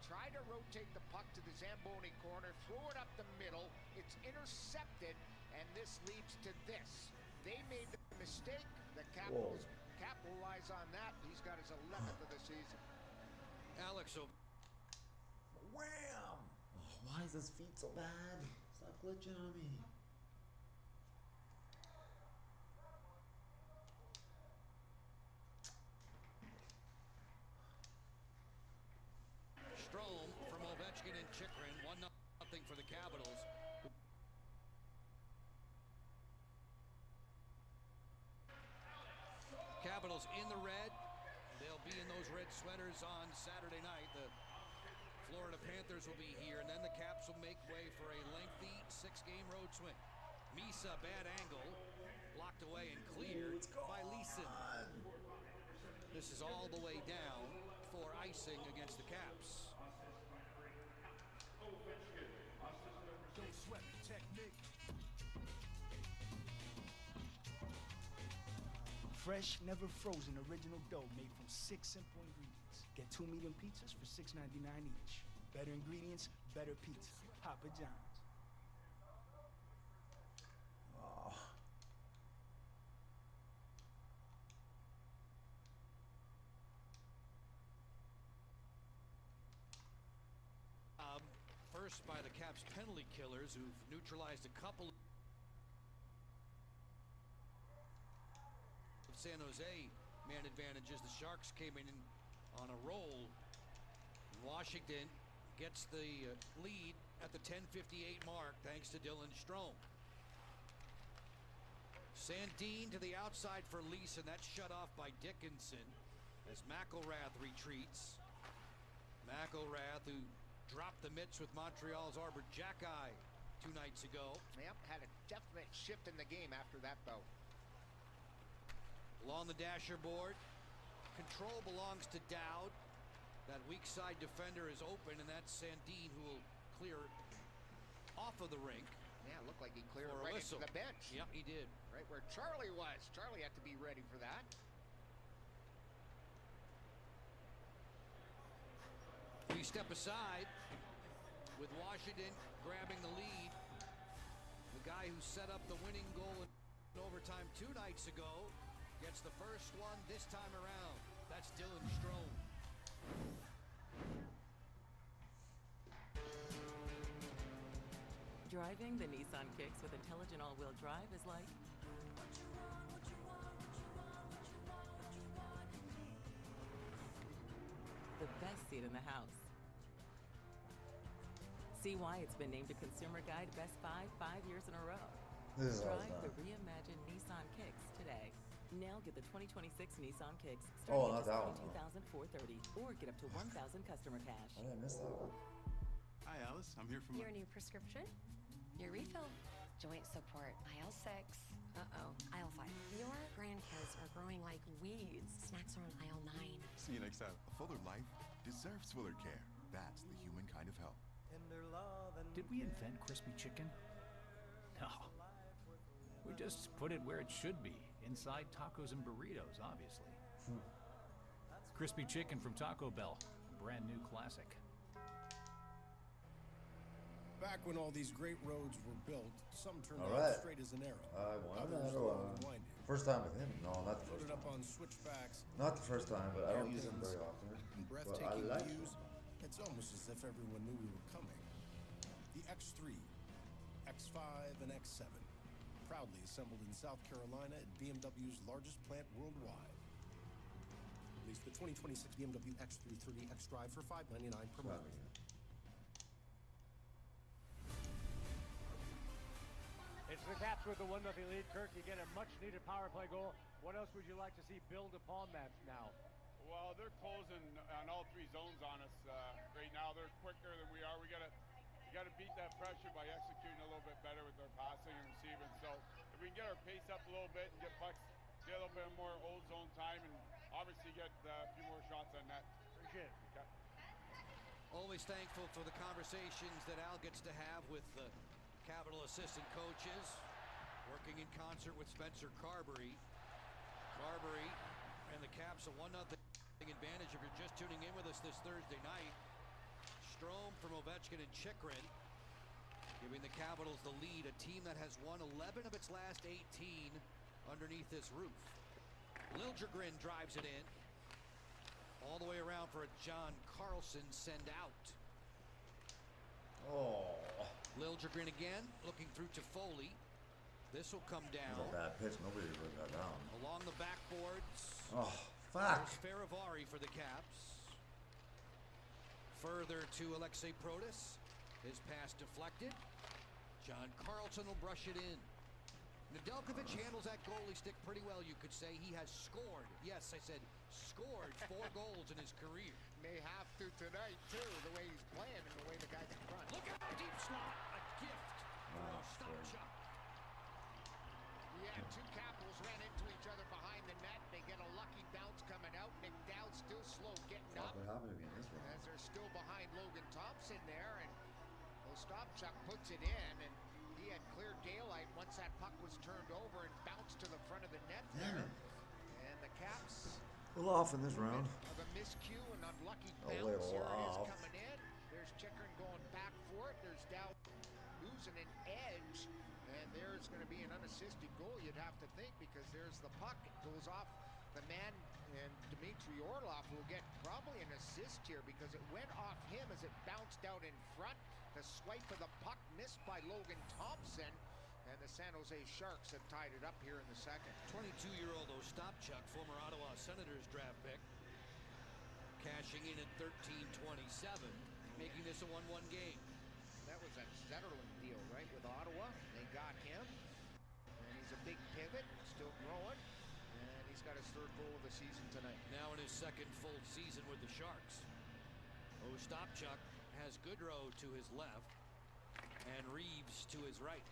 tried to rotate the puck to the Zamboni corner, throw it up the middle. It's intercepted, and this leads to this. They made the mistake. The Capitals capitalize on that. He's got his 11th of the season. Alex Wham! Oh, why is his feet so bad? Stop glitching on me. Strome from Ovechkin and Chychrun. 1-0 for the Capitals. Capitals in the red. They'll be in those red sweaters on Saturday night. The Florida Panthers will be here, and then the Caps will make way for a lengthy 6-game road swing. Misa, bad angle, blocked away and cleared by Leeson. This is all the way down for icing against the Caps. Don't sweat the technique. Fresh, never frozen, original dough made from 6 simple ingredients. Get 2 medium pizzas for $6.99 each. Better ingredients, better pizza. Papa John's. First by the Caps penalty killers, who've neutralized a couple of San Jose man advantages. The Sharks came in on a roll. Washington gets the lead at the 10:58 mark thanks to Dylan Strome. Sandin to the outside for Leeson. That's shut off by Dickinson as McElrath retreats. McElrath, who dropped the mitts with Montreal's Arbor Jackeye 2 nights ago. Yep, had a definite shift in the game after that, though. Along the dasher board, control belongs to Dowd. That weak side defender is open, and that's Sandin who will clear off of the rink. Yeah, it looked like he cleared right into the bench. Yep, he did. Right where Charlie was. Charlie had to be ready for that. We step aside with Washington grabbing the lead. The guy who set up the winning goal in overtime 2 nights ago gets the first one this time around. That's Dylan Strome. Driving the Nissan Kicks with intelligent all-wheel drive is like the best seat in the house. See why it's been named a Consumer Guide Best Buy 5 years in a row. Drive the reimagined Nissan Kicks today. Now get the 2026 Nissan Kicks starting at just $22,430 or get up to $1,000 customer cash. I didn't miss that one. Hi, Alice. I'm here for your new prescription, your refill, joint support, aisle 6. Aisle 5. Your grandkids are growing like weeds. Snacks are on aisle 9. See you next time. A fuller life deserves fuller care. That's the human kind of help. Did we invent crispy chicken? No. We just put it where it should be, inside tacos and burritos, obviously. Crispy chicken from Taco Bell, a brand new classic. Back when all these great roads were built, some turned out straight as an arrow. Others winding. First time with him? No, not the first Loaded up time. on switchbacks. Not the first time, but I don't use him very often. And But I breathtaking like views. him. It's almost as if everyone knew we were coming. The X3, X5, and X7, proudly assembled in South Carolina at BMW's largest plant worldwide. Release the 2026 BMW X3 30 X-Drive for $599 per month. It's the Caps with the 1-0 lead. Kirk, you get a much-needed power play goal. What else would you like to see build upon that now? Well, their goal closing on all three zones on us right now. They're quicker than we are. We gotta beat that pressure by executing a little bit better with our passing and receiving. So if we can get our pace up a little bit and get pucks, get a little bit more old zone time, and obviously get a few more shots on net. Appreciate it. Okay. Always thankful for the conversations that Al gets to have with the Capital assistant coaches, working in concert with Spencer Carberry. Carberry and the Caps a 1-0 advantage if you're just tuning in with us this Thursday night. Strome from Ovechkin and Chikrin giving the Capitals the lead, a team that has won 11 of its last 18 underneath this roof. Liljegren drives it in. All the way around for a John Carlson send out. Oh. Liljegren again, looking through to Foley. This will come down. That's a bad pitch. Nobody really got down. Along the backboards. Oh, fuck. There's Faravari for the Caps. Further to Alexei Protas. His pass deflected. John Carlson will brush it in. Nedeljkovic handles that goalie stick pretty well, you could say. He has scored. Yes, I said scored 4 goals in his career. May have to tonight, too, the way he's playing and the way the guys in front. Look at the deep slot. A gift. Stopchuk. Yeah, two Capitals ran into each other behind the net. They get a lucky bounce coming out. McDowell's still slow getting up. What happened again this one? As they're still behind Logan Thompson there, and Stopchuk puts it in, and he had clear daylight once that puck was turned over and bounced to the front of the net there. And the Caps A little off in this round. of a miscue and unlucky A bounce. little Here it is off. coming in. There's Chikrin going back for it. There's Dow losing an edge, and there's going to be an unassisted goal, you'd have to think, because there's the puck. It goes off the man, and Dmitry Orlov will get probably an assist here because it went off him as it bounced out in front. The swipe of the puck missed by Logan Thompson, and the San Jose Sharks have tied it up here in the second. 22-year-old Ostapchuk, former Ottawa Senators draft pick, cashing in at 13-27, making this a 1-1 game. That was a Zetterlund deal, right, with Ottawa. They got him, and he's a big pivot, still growing, and he's got his 3rd goal of the season tonight. Now in his 2nd full season with the Sharks. Ostapchuk has Goodrow to his left and Reeves to his right.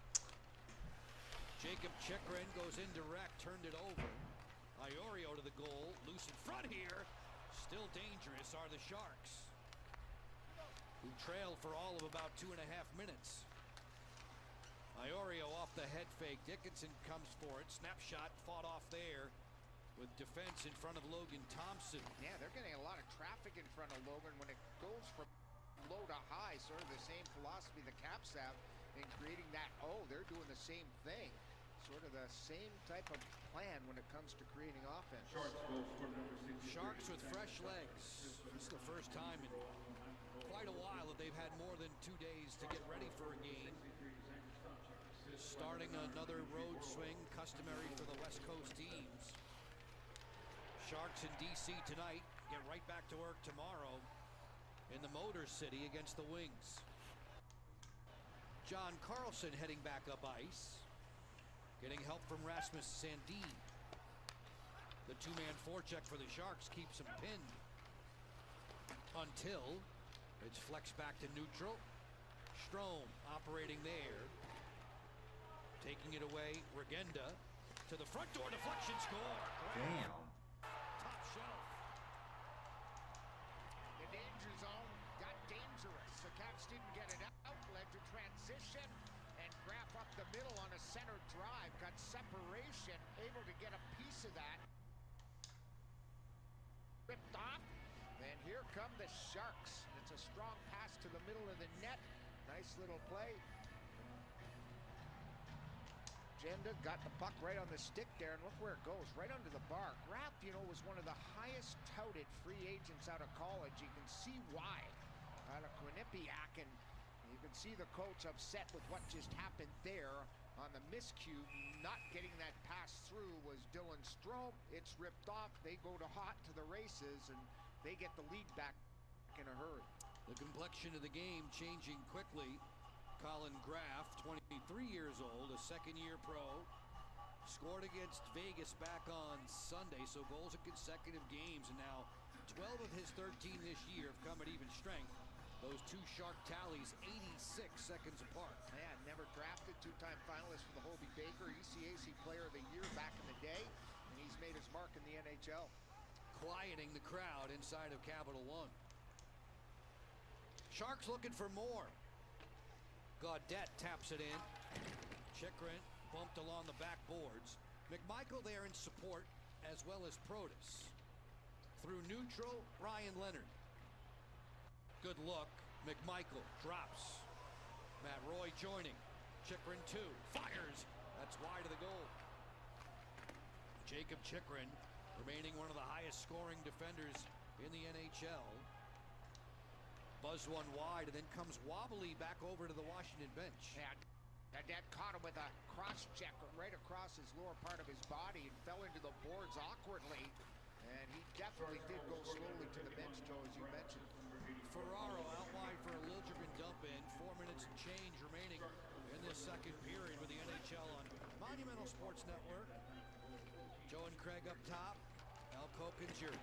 Jacob Chikrin goes indirect, turned it over. Iorio to the goal, loose in front here. Still dangerous are the Sharks, who trail for all of about 2.5 minutes. Iorio off the head fake. Dickinson comes for it. Snapshot fought off there with defense in front of Logan Thompson. Yeah, they're getting a lot of traffic in front of Logan when it goes from low to high. Sort of the same philosophy the Caps have in creating that. Oh, they're doing the same thing. Sort of the same type of plan when it comes to creating offense. Sharks with fresh legs. This is the first time in quite a while that they've had more than 2 days to get ready for a game. Starting another road swing, customary for the West Coast teams. Sharks in D.C. tonight, get right back to work tomorrow in the Motor City against the Wings. John Carlson heading back up ice, getting help from Rasmus Sandin. The 2-man forecheck for the Sharks keeps him pinned until it's flexed back to neutral. Strome operating there, taking it away. Regenda to the front door, deflection, score. Damn. Top shelf. The danger zone got dangerous. The Caps didn't get it out, led to transition, and Graf up the middle on a center drive, got separation, able to get a piece of that. Ripped off, and here come the Sharks. It's a strong pass to the middle of the net. Nice little play. Jenda got the puck right on the stick there, and look where it goes, right under the bar. Graf, you know, was one of the highest touted free agents out of college. You can see why. Out of Quinnipiac, and you can see the coach upset with what just happened there on the miscue. Not getting that pass through was Dylan Strome. It's ripped off. They go to hot to the races, and they get the lead back in a hurry. The complexion of the game changing quickly. Colin Graf, 23 years old, a 2nd-year pro, scored against Vegas back on Sunday, so goals in consecutive games, and now 12 of his 13 this year have come at even strength. Those two Shark tallies 86 seconds apart. Yeah, never drafted, two-time finalist for the Hobie Baker ECAC Player of the Year back in the day, and he's made his mark in the NHL. Quieting the crowd inside of Capital One. Sharks looking for more. Gaudette taps it in. Chychrun bumped along the backboards. McMichael there in support, as well as Protas. Through neutral, Ryan Leonard. Good look. McMichael drops. Matt Roy joining. Chychrun 2. Fires. That's wide of the goal. Jacob Chychrun remaining one of the highest scoring defenders in the NHL. Buzzed one wide and then comes wobbly back over to the Washington bench. Yeah, that caught him with a cross check right across his lower part of his body and fell into the boards awkwardly. And he definitely did go slowly to the bench, Joe, as you mentioned. Ferraro out wide for a Liljegren dump in. 4 minutes and change remaining in this second period with the NHL on Monumental Sports Network. Joe and Craig up top. Al Kokens, your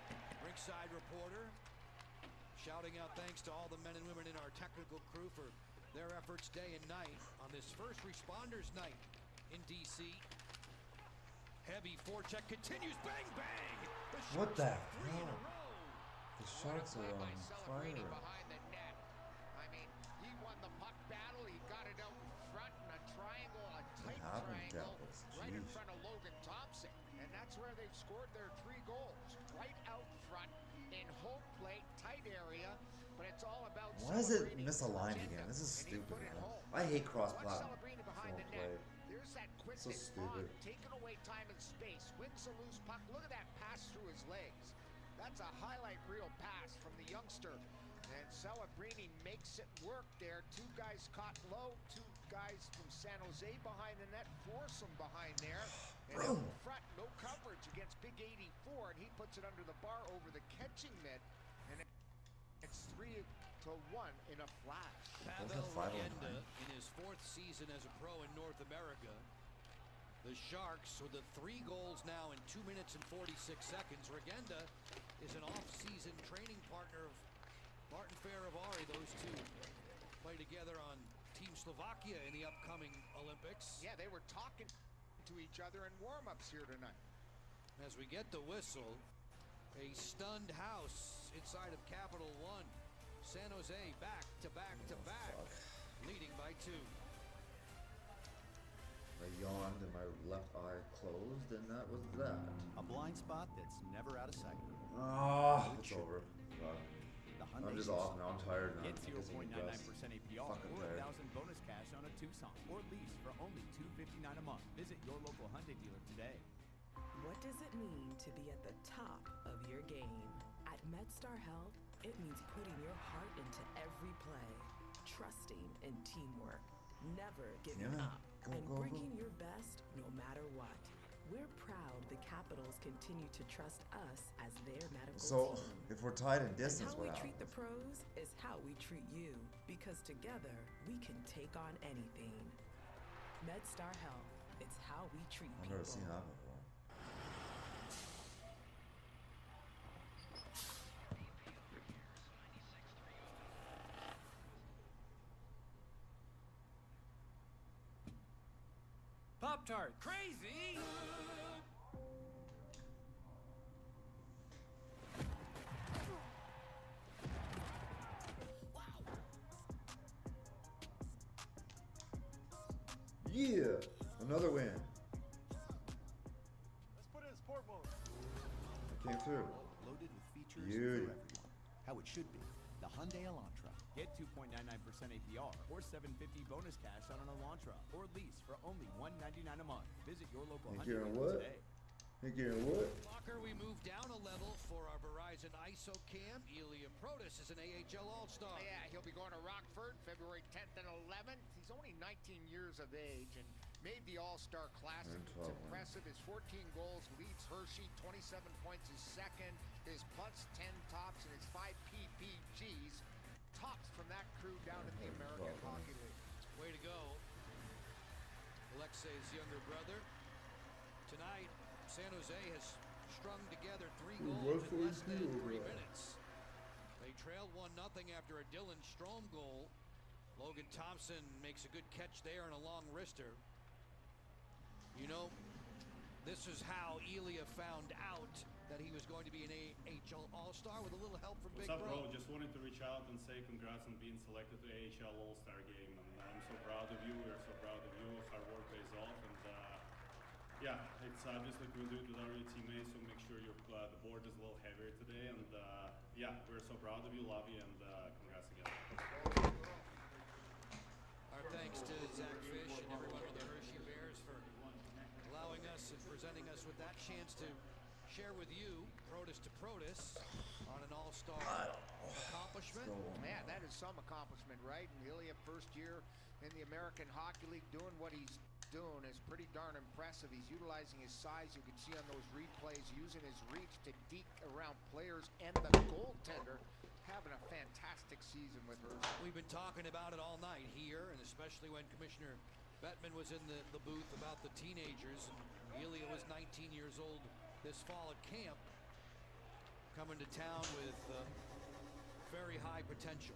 ringside reporter, shouting out thanks to all the men and women in our technical crew for their efforts day and night on this first responders night in D.C. Heavy forecheck continues. Bang, bang! What the hell? The Sharks are on fire. Behind the net. I mean, he won the puck battle. He got it out in front in a triangle, a tight triangle, right in front of Logan Thompson. And that's where they've scored their 3 goals. Right out front in home plate, tight area. But it's all about Why is it misaligned again? This is stupid, man. I hate cross-platform play. There's that quick So stupid. taking away time and space. Wins a loose puck. Look at that pass through his legs. That's a highlight reel pass from the youngster. And Celebrini makes it work there. 2 guys caught low. 2 guys from San Jose behind the net. Force him behind there. And out in front, no coverage against Big 84. And he puts it under the bar over the catching mitt. And it's 3-1 in a flash. Pavel Regenda in his 4th season as a pro in North America. The Sharks with the 3 goals now in 2 minutes and 46 seconds. Regenda is an off-season training partner of Martin Fehérváry. Those two play together on Team Slovakia in the upcoming Olympics. Yeah, they were talking to each other in warm-ups here tonight. As we get the whistle, a stunned house inside of Capital One. San Jose back to back to back, leading by 2. I yawned and my left eye closed, and that was that. A blind spot that's never out of sight. Oh, it's over. I'm just off now. I'm tired now. Get 0.99% APR or 1,000 bonus cash on a Tucson or lease for only $259 a month. Visit your local Hyundai dealer today. What does it mean to be at the top of your game? At MedStar Health, it means putting your heart into every play, trusting in teamwork, never giving up, and bringing your best no matter what. We're proud the Capitals continue to trust us as their medical team. If we're tied in distance, and how we treat the pros is how we treat you, because together we can take on anything. MedStar Health, it's how we treat people. I've never seen that before. Pop-Tart, crazy! Yeah, another win. Let's put it in sport mode. It came through. Loaded with features for everyone. How it should be. The Hyundai Elantra. Get 2.99% APR or $750 bonus cash on an Elantra or lease for only $199 a month. Visit your local Hyundai dealer today. Hey, Garen, what? Walker, we move down a level for our Verizon ISO cam. Ilya Protas is an AHL All-Star. Yeah, he'll be going to Rockford February 10th and 11th. He's only 19 years of age and made the All-Star Classic. It's impressive. His 14 goals leads Hershey. 27 points is second. His plus 10 tops and his 5 PPGs tops from that crew down in the American Hockey League. Way to go. Alexei's younger brother. Tonight, San Jose has strung together 3 goals in less than 3 minutes. They trailed 1-0 after a Dylan Strome goal. Logan Thompson makes a good catch there and a long wrister. You know, this is how Elia found out that he was going to be an AHL All-Star with a little help from Big Bro. What's up, bro? Just wanted to reach out and say congrats on being selected to AHL All-Star game. And I'm so proud of you. We're so proud of you. Hard work pays off. And yeah, it's just like we do it with our teammates. So make sure the board is a little heavier today. And yeah, we're so proud of you. Love you. And congrats again. Our thanks to Zach Fish and everyone with the Hershey Bears for allowing us and presenting us with that chance to share with you, Protus to Protus, on an all-star accomplishment. Man, that is some accomplishment, right? And Ilya, first year in the American Hockey League, doing what he's doing is pretty darn impressive. He's utilizing his size. You can see on those replays, using his reach to deke around players, and the goaltender having a fantastic season with her. We've been talking about it all night here, and especially when Commissioner Bettman was in the booth about the teenagers. And Ilya was 19 years old this fall at camp, coming to town with very high potential.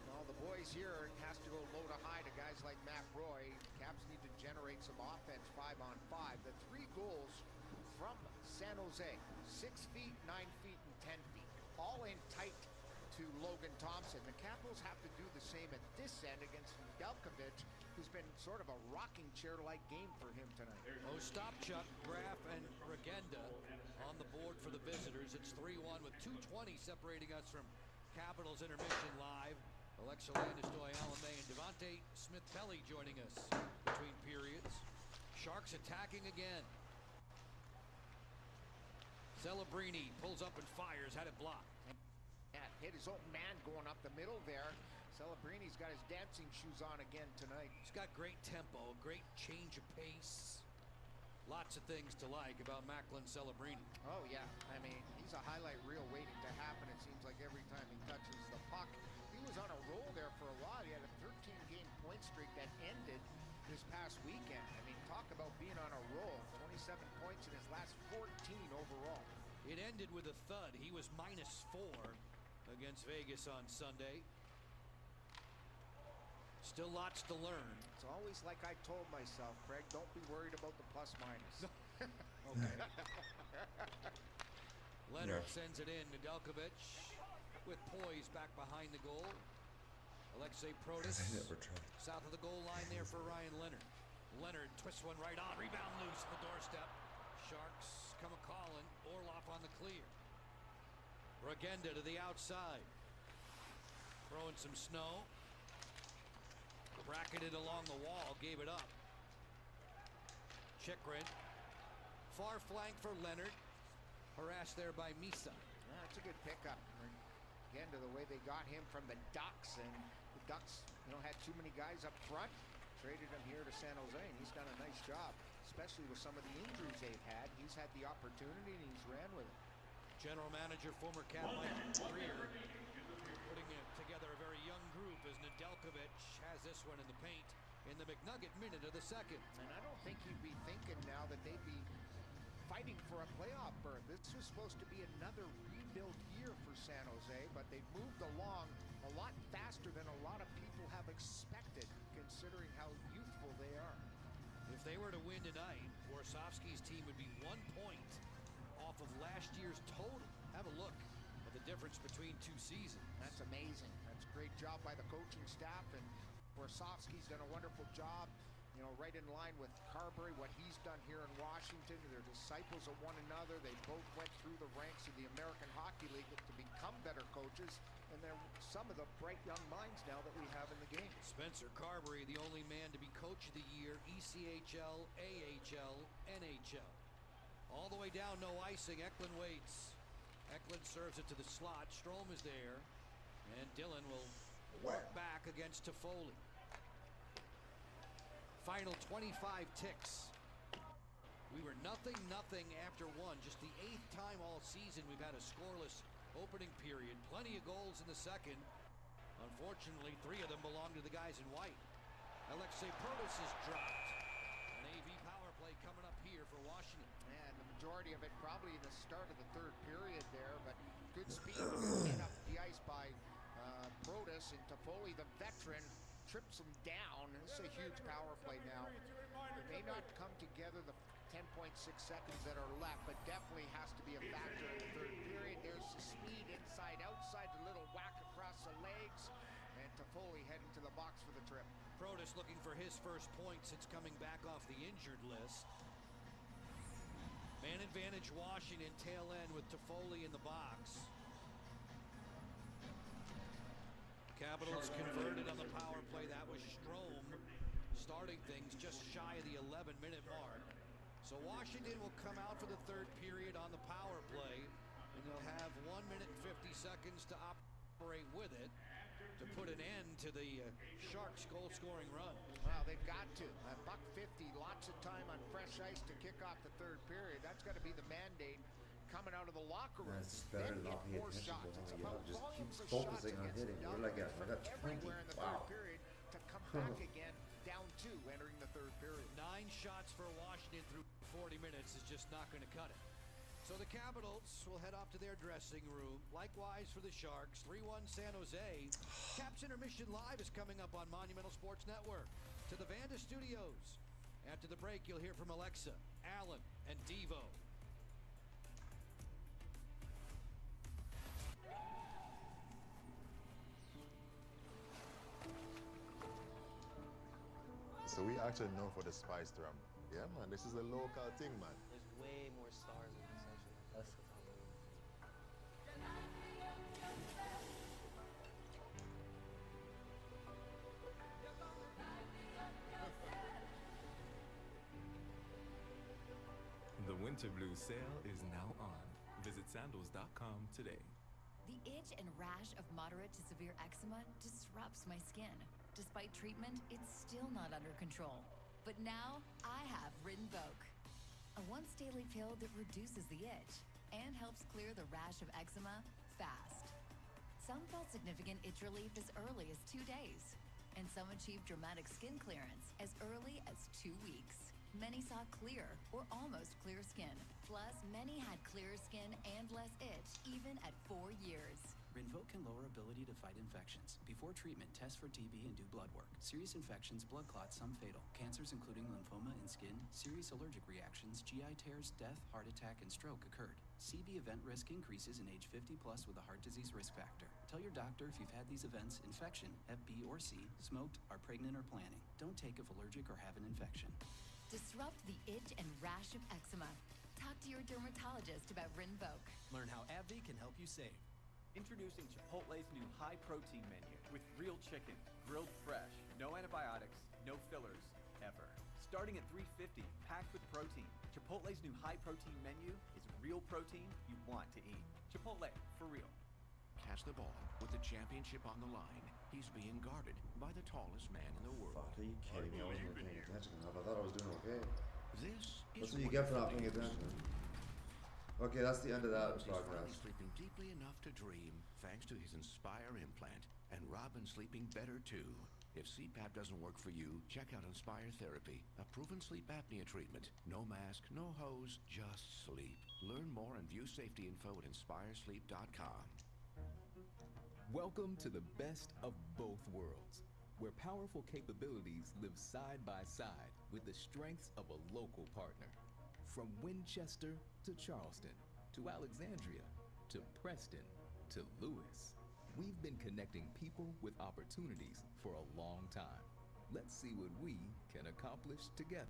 Well, the boys here has to go low to high to guys like Matt Roy. Caps need to generate some offense 5-on-5. The 3 goals from San Jose, 6 feet, 9 feet, and 10 feet, all in tight to Logan Thompson. The Capitals have to do the same at this end against Nedeljkovic, who's been sort of a rocking chair-like game for him tonight. Ostapchuk, Graf, and Regenda on the board for the visitors. It's 3-1 with 2:20 separating us from Capitals intermission live. Alexa Landestoy, Alan May, and Devontae Smith-Pelly joining us between periods. Sharks attacking again. Celebrini pulls up and fires, had it blocked. Yeah, hit his own man going up the middle there. Celebrini's got his dancing shoes on again tonight. He's got great tempo, great change of pace. Lots of things to like about Macklin Celebrini. Oh, yeah. I mean, he's a highlight reel waiting to happen. It seems like every time he touches the puck. He was on a roll there for a while. He had a 13-game point streak that ended this past weekend. I mean, talk about being on a roll. 27 points in his last 14 overall. It ended with a thud. He was -4 against Vegas on Sunday. Still lots to learn. It's always like I told myself, Craig, don't be worried about the plus minus. Okay. Leonard sends it in. Nedeljkovic with poise back behind the goal. Alexei Protus south of the goal line there for Ryan Leonard. Leonard twists one right on. Rebound loose at the doorstep. Sharks come a-calling. Orlov on the clear. Regenda to the outside. Throwing some snow. Bracketed along the wall. Gave it up. Chikrin. Far flank for Leonard. Harassed there by Misa. Yeah, that's a good pickup. Again, to the way they got him from the Ducks, and the Ducks, you know, had too many guys up front. Traded him here to San Jose, and he's done a nice job, especially with some of the injuries they've had. He's had the opportunity, and he's ran with it. General manager, former cap Mike Greer, putting together a very young group as Nedeljkovic has this one in the paint in the McNugget minute of the second. And I don't think he'd be thinking now that they'd be fighting for a playoff berth. This was supposed to be another rebuild year for San Jose, but they've moved along a lot faster than a lot of people have expected, considering how youthful they are. If they were to win tonight, Warsofsky's team would be 1 point off of last year's total. Have a look at the difference between 2 seasons. That's amazing. That's a great job by the coaching staff, and Warsofsky's done a wonderful job, you know, right in line with Carberry, what he's done here in Washington. They're disciples of one another. They both went through the ranks of the American Hockey League to become better coaches, and they're some of the bright young minds now that we have in the game. Spencer Carberry, the only man to be Coach of the Year, ECHL, AHL, NHL. All the way down, no icing. Eklund waits. Eklund serves it to the slot. Strome is there, and Dylan will work back against Toffoli. Final 25 ticks. We were 0-0 after 1. Just the 8th time all season we've had a scoreless opening period. Plenty of goals in the second. Unfortunately, 3 of them belong to the guys in white. Alexei Protus is dropped. An AV power play coming up here for Washington. And the majority of it probably in the start of the third period there, but good speed get up the ice by Protas, and Toffoli, the veteran, trips him down. This is a huge power play now. It may not come together the 10.6 seconds that are left, but definitely has to be a factor in the third period. There's the speed inside, outside, the little whack across the legs, and Toffoli heading to the box for the trip. Protas looking for his first point since coming back off the injured list. Man advantage Washington, tail end with Toffoli in the box. Capitals converted on the power play. That was Strome starting things just shy of the 11-minute mark. So Washington will come out for the third period on the power play, and they'll have 1 minute and 50 seconds to operate with it to put an end to the Sharks' goal-scoring run. Wow, they've got to. $1.50, lots of time on fresh ice to kick off the third period. That's got to be the mandate coming out of the locker room. It's better Then not get pay more attention shots. to It's how about you just volume keep for focusing shots on against hitting. the We're like Ducks at from 20. everywhere in the Wow. third period to come back again down 2 entering the third period. 9 shots for Washington through 40 minutes is just not going to cut it. So the Capitals will head off to their dressing room. Likewise for the Sharks. 3-1 San Jose. Caps Intermission Live is coming up on Monumental Sports Network. To the Vanda Studios. After the break, you'll hear from Alexa, Alan, and Devo. So we actually known for the spice drum. Yeah, man, this is a local thing, man. There's way more stars in this section. That's the top of it. The Winter Blue sale is now on. Visit sandals.com today. The itch and rash of moderate to severe eczema disrupts my skin. Despite treatment, it's still not under control. But now, I have Rinvoq, a once-daily pill that reduces the itch and helps clear the rash of eczema fast. Some felt significant itch relief as early as 2 days, and some achieved dramatic skin clearance as early as 2 weeks. Many saw clear or almost clear skin. Plus, many had clearer skin and less itch, even at 4 years. Rinvoq can lower ability to fight infections. Before treatment, test for TB and do blood work. Serious infections, blood clots, some fatal. Cancers including lymphoma and skin, serious allergic reactions, GI tears, death, heart attack, and stroke occurred. CB event risk increases in age 50 plus with a heart disease risk factor. Tell your doctor if you've had these events, infection, Hep B or C, smoked, are pregnant or planning. Don't take if allergic or have an infection. Disrupt the itch and rash of eczema. Talk to your dermatologist about Rinvoq. Learn how AbbVie can help you save. Introducing Chipotle's new high-protein menu with real chicken, grilled fresh, no antibiotics, no fillers, ever. Starting at $3.50, packed with protein. Chipotle's new high-protein menu is real protein you want to eat. Chipotle, for real. Catch the ball with the championship on the line. He's being guarded by the tallest man in the world. Fuck, are you kidding me? I wasn't even paying attention enough. I thought I was doing okay. This That's is what you get for not paying attention. Okay, that's the end of that podcast. He's sleeping deeply enough to dream thanks to his Inspire implant. And Robin's sleeping better too. If CPAP doesn't work for you, check out Inspire Therapy, a proven sleep apnea treatment. No mask, no hose, just sleep. Learn more and view safety info at inspiresleep.com. Welcome to the best of both worlds, where powerful capabilities live side by side with the strengths of a local partner. From Winchester to Charleston, to Alexandria, to Preston, to Lewis, we've been connecting people with opportunities for a long time. Let's see what we can accomplish together.